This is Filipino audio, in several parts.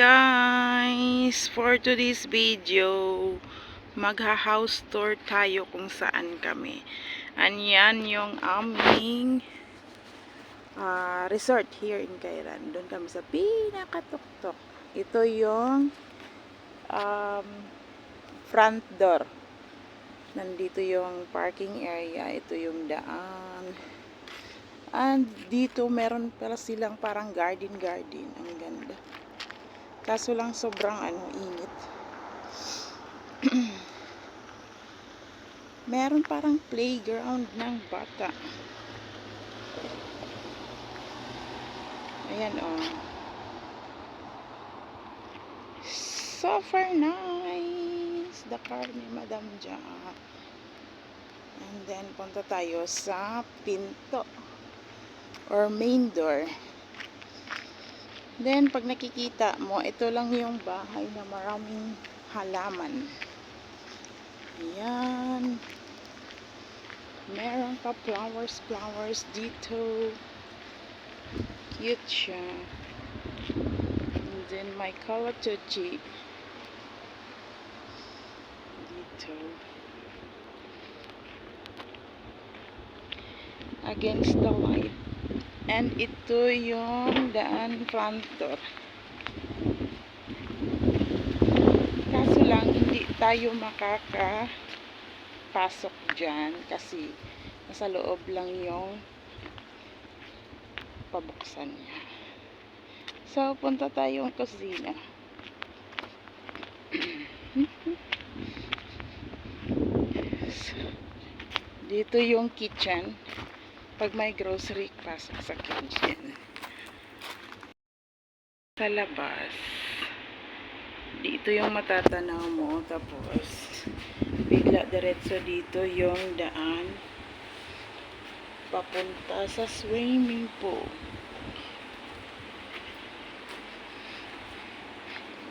guys! For today's video, magha-house tour tayo kung saan kami. Anyan yung aming resort here in Cairan. Doon kami sa pinakatuktok. Ito yung front door. Nandito yung parking area. Ito yung daan. And dito meron pala silang parang garden. Ang ganda. Kaso lang sobrang init. Meron parang playground ng bata. Ayan So far nice. The car ni Madam Ja. And then punta tayo sa pinto or main door. Then pag nakikita mo, ito lang yung bahay na maraming halaman. Ayan. Meron pa flowers dito. Cute siya. And then may kalatuchi dito. Against the light. And ito yung daan front door. Kaso lang, hindi tayo makakapasok dyan kasi nasa loob lang yung pabuksan niya. So, punta tayong kusina. Dito yung kitchen. Pag may grocery, pasok sa kitchen. Sa labas, dito yung matatanaw mo. Tapos, bigla diretso dito yung daan papunta sa swimming pool.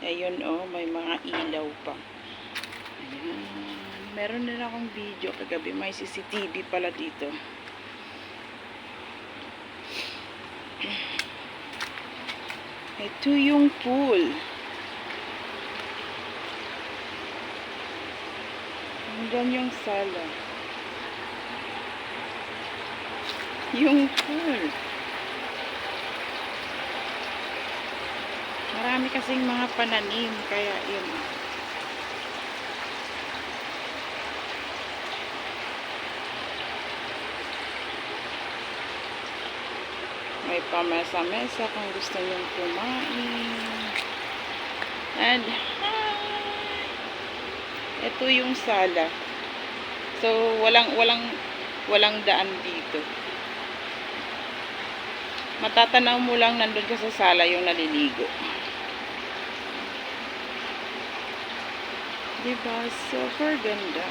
Ayun may mga ilaw pa. Ayan. Meron din akong video kagabi. May CCTV pala dito. Ito yung pool. Hanggang yung sala. Yung pool. Marami kasing mga pananim. Kaya yun. May pamesa-mesa kung gusto nyong kumain. And ito yung sala. So walang daan dito. Matatanaw mo lang nandun ka sa sala yung naliligo. Diba? Super ganda.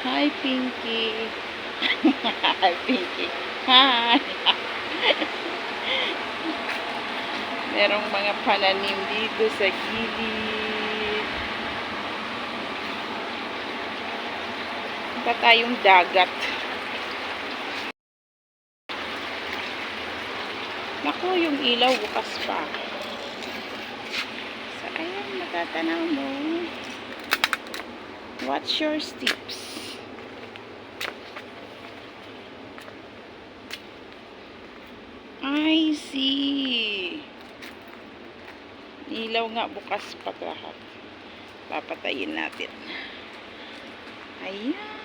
Hi, Pinky. Hi, Pinky. Hi. Merong mga pananim dito sa gilid. Pa tayong dagat. Naku, yung ilaw bukas pa. So, ayan, matatanaw mo. Watch your steps. I see. Ilaw nga bukas pa lahat. Papatayin natin. Ayan.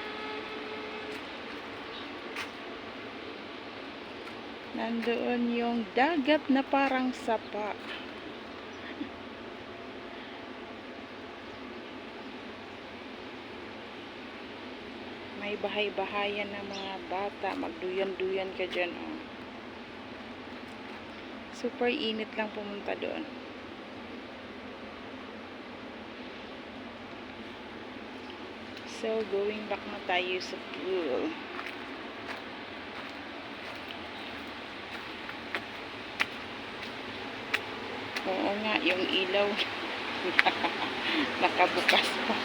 Nandoon yung dagat na parang sapa. May bahay-bahayan ng mga bata. Magduyan-duyan ka dyan. Super init lang pumunta doon. So, going back na tayo sa pool. Oo nga, yung ilaw nakabukas pa.